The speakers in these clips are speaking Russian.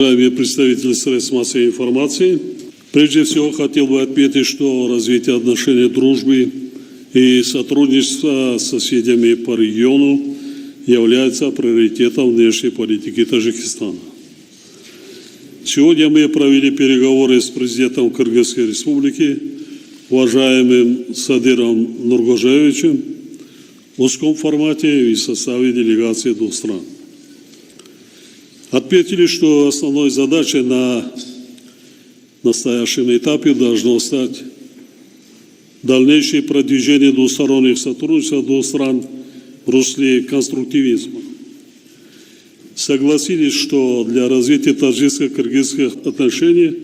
Уважаемые представители средств массовой информации, прежде всего хотел бы отметить, что развитие отношений дружбы и сотрудничества с соседями по региону является приоритетом внешней политики Таджикистана. Сегодня мы провели переговоры с президентом Кыргызской республики, уважаемым Садыром Нургожаевичем, в узком формате и в составе делегации двух стран. Отметили, что основной задачей на настоящем этапе должно стать дальнейшее продвижение двусторонних сотрудничества двух стран в русле конструктивизма. Согласились, что для развития таджикско-кыргызских отношений,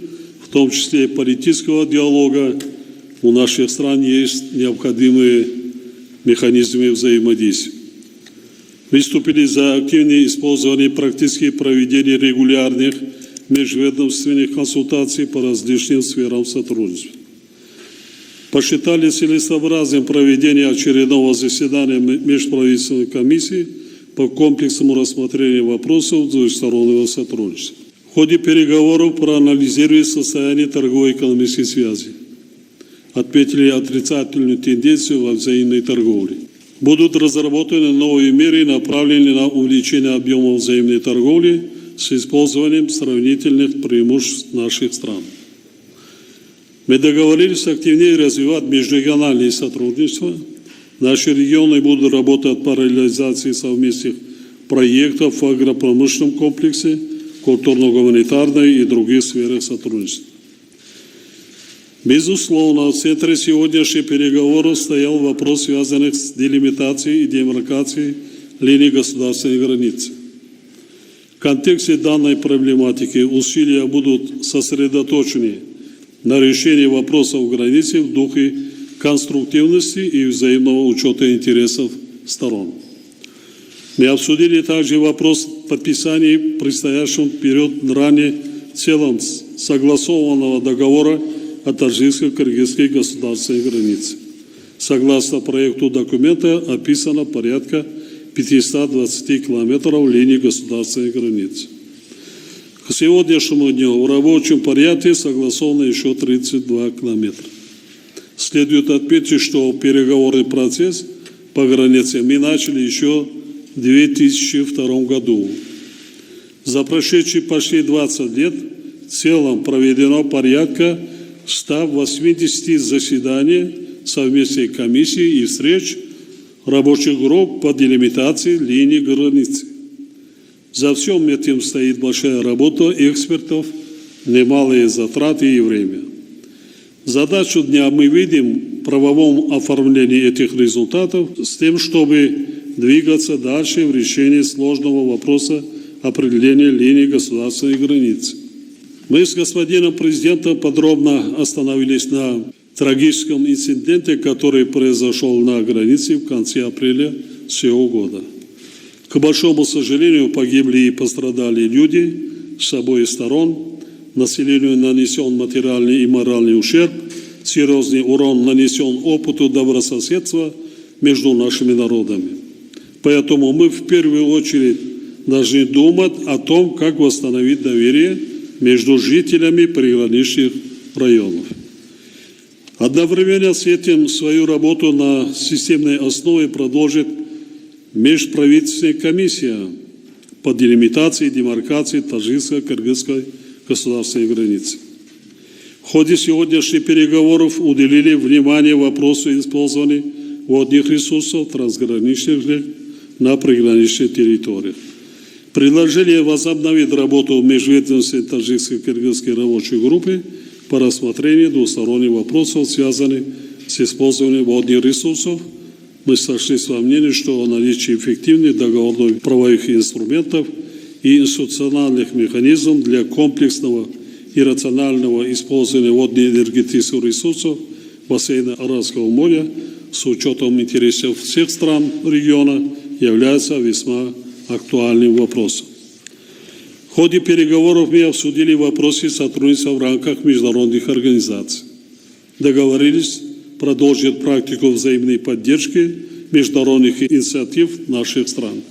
в том числе и политического диалога, у наших стран есть необходимые механизмы взаимодействия. Выступили за активное использование практически проведения регулярных межведомственных консультаций по различным сферам сотрудничества. Посчитали целесообразным проведение очередного заседания межправительственной комиссии по комплексному рассмотрению вопросов двустороннего сотрудничества. В ходе переговоров проанализировали состояние торгово-экономической связи. Отметили отрицательную тенденцию во взаимной торговле. Будут разработаны новые меры, направленные на увеличение объема взаимной торговли с использованием сравнительных преимуществ наших стран. Мы договорились активнее развивать межрегиональное сотрудничество. Наши регионы будут работать по реализации совместных проектов в агропромышленном комплексе, культурно-гуманитарной и других сферах сотрудничества. Безусловно, в центре сегодняшних переговоров стоял вопрос, связанный с делимитацией и демаркацией линий государственной границы. В контексте данной проблематики усилия будут сосредоточены на решении вопросов границы в духе конструктивности и взаимного учета интересов сторон. Мы обсудили также вопрос подписания предстоящего период ранее в целом согласованного договора о таджикско-кыргызской государственной границе. Согласно проекту документа описано порядка 520 километров линии государственной границы. К сегодняшнему дню в рабочем порядке согласовано еще 32 километра. Следует отметить, что переговорный процесс по границе мы начали еще в 2002 году. За прошедшие почти 20 лет в целом проведено порядка 180 заседаний совместной комиссии и встреч рабочих групп по делимитации линии границы. За всем этим стоит большая работа экспертов, немалые затраты и время. Задачу дня мы видим в правовом оформлении этих результатов с тем, чтобы двигаться дальше в решении сложного вопроса определения линии государственной границы. Мы с господином президентом подробно остановились на трагическом инциденте, который произошел на границе в конце апреля сего года. К большому сожалению, погибли и пострадали люди с обоих сторон. Населению нанесен материальный и моральный ущерб. Серьезный урон нанесен опыту добрососедства между нашими народами. Поэтому мы в первую очередь должны думать о том, как восстановить доверие между жителями приграничных районов. Одновременно с этим свою работу на системной основе продолжит межправительственная комиссия по делимитации и демаркации таджикско-кыргызской государственной границы. В ходе сегодняшних переговоров уделили внимание вопросу использования водных ресурсов трансграничных на приграничных территориях. Предложили возобновить работу межведомственной таджикско-кыргызской рабочей группы по рассмотрению двусторонних вопросов, связанных с использованием водных ресурсов. Мы сошлись во мнении, что наличие эффективных договорных правовых инструментов и институциональных механизмов для комплексного и рационального использования водно-энергетических ресурсов бассейна Аравского моря с учетом интересов всех стран региона является весьма актуальным вопросом. В ходе переговоров мы обсудили вопросы сотрудничества в рамках международных организаций. Договорились продолжить практику взаимной поддержки международных инициатив наших стран.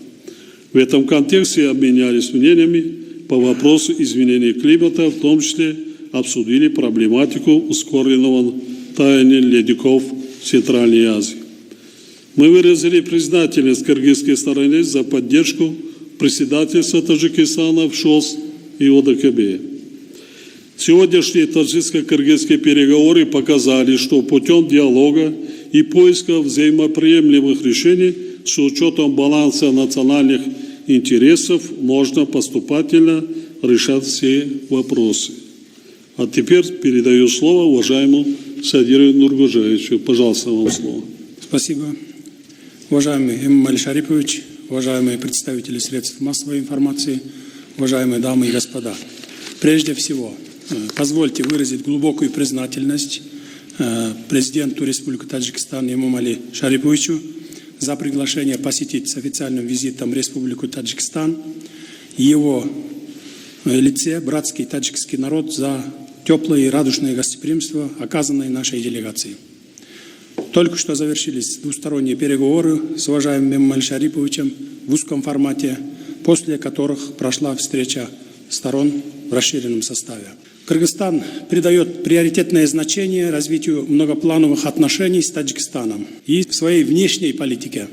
В этом контексте обменялись мнениями по вопросу изменения климата, в том числе обсудили проблематику ускоренного таяния ледников в Центральной Азии. Мы выразили признательность кыргызской стороне за поддержку председательства Таджикистана в ШОС и ОДКБ. Сегодняшние таджикско-кыргызские переговоры показали, что путем диалога и поиска взаимоприемлемых решений с учетом баланса национальных интересов можно поступательно решать все вопросы. А теперь передаю слово уважаемому Садиру Нургужаевичу. Пожалуйста, вам слово. Спасибо. Уважаемый Эмомали Шарипович, уважаемые представители средств массовой информации, уважаемые дамы и господа. Прежде всего, позвольте выразить глубокую признательность президенту Республики Таджикистан Эмомали Шариповичу за приглашение посетить с официальным визитом Республику Таджикистан, его лице братский таджикский народ за теплое и радушное гостеприимство, оказанное нашей делегацией. Только что завершились двусторонние переговоры с уважаемым Эмомали Шариповичем в узком формате, после которых прошла встреча сторон в расширенном составе. Кыргызстан придает приоритетное значение развитию многоплановых отношений с Таджикистаном и в своей внешней политике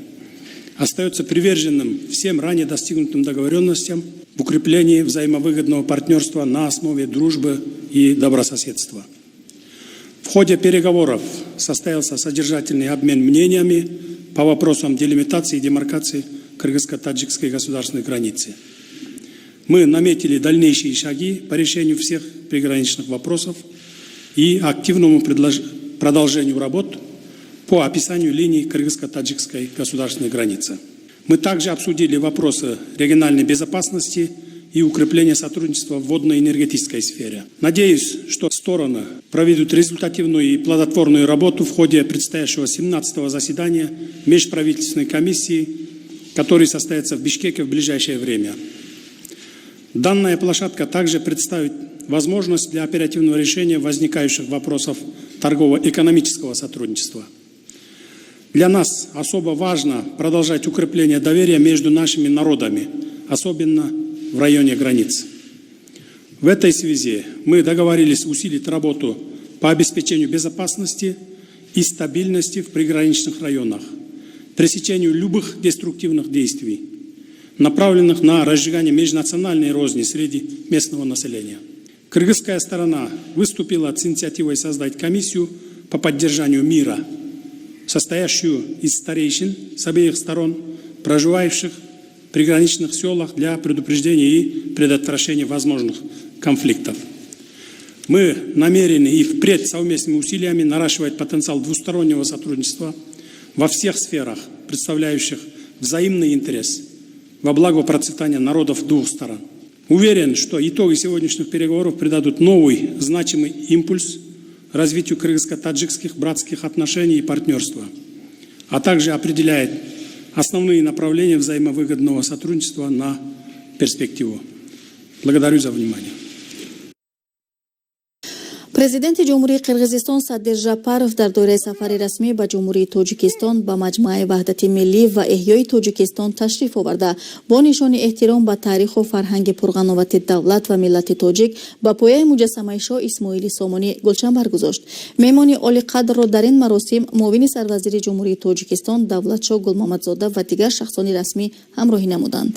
остается приверженным всем ранее достигнутым договоренностям в укреплении взаимовыгодного партнерства на основе дружбы и добрососедства. В ходе переговоров состоялся содержательный обмен мнениями по вопросам делимитации и демаркации кыргызско-таджикской государственной границы. Мы наметили дальнейшие шаги по решению всех приграничных вопросов и активному продолжению работ по описанию линий кыргызско-таджикской государственной границы. Мы также обсудили вопросы региональной безопасности и укрепления сотрудничества в водно-энергетической сфере. Надеюсь, что стороны проведут результативную и плодотворную работу в ходе предстоящего 17-го заседания межправительственной комиссии, который состоится в Бишкеке в ближайшее время. Данная площадка также представит возможность для оперативного решения возникающих вопросов торгово-экономического сотрудничества. Для нас особо важно продолжать укрепление доверия между нашими народами, особенно в районе границ. В этой связи мы договорились усилить работу по обеспечению безопасности и стабильности в приграничных районах, пресечению любых деструктивных действий, направленных на разжигание межнациональной розни среди местного населения. Кыргызская сторона выступила с инициативой создать комиссию по поддержанию мира, состоящую из старейшин с обеих сторон, проживающих в приграничных селах для предупреждения и предотвращения возможных конфликтов. Мы намерены и впредь совместными усилиями наращивать потенциал двустороннего сотрудничества во всех сферах, представляющих взаимный интерес во благо процветания народов двух сторон. Уверен, что итоги сегодняшних переговоров придадут новый значимый импульс развитию кыргызско-таджикских братских отношений и партнерства, а также определяет основные направления взаимовыгодного сотрудничества на перспективу. Благодарю за внимание. Президенти ҷумҳурии Қирғизистон Садир Жапаров дар доираи сафари расмӣ ба ҷумҳурии Тоҷикистон ба Маҷмӯаи ваҳдати миллӣ ва эҳёи Тоҷикистон ташриф оварда бо нишони эҳтиром ба таъриху фарҳанги пурғановати давлат ва миллати тоҷик ба пояи муҷассамаи Шоҳ Исмоили Сомонӣ гулчан баргузошт. Меҳмони олиқадрро дар ин маросим муовини сарвазири ҷумҳурии Тоҷикистон Давлатшоҳ Гулмамадзода ва дигар шахсони расмӣ ҳамроҳӣ намуданд.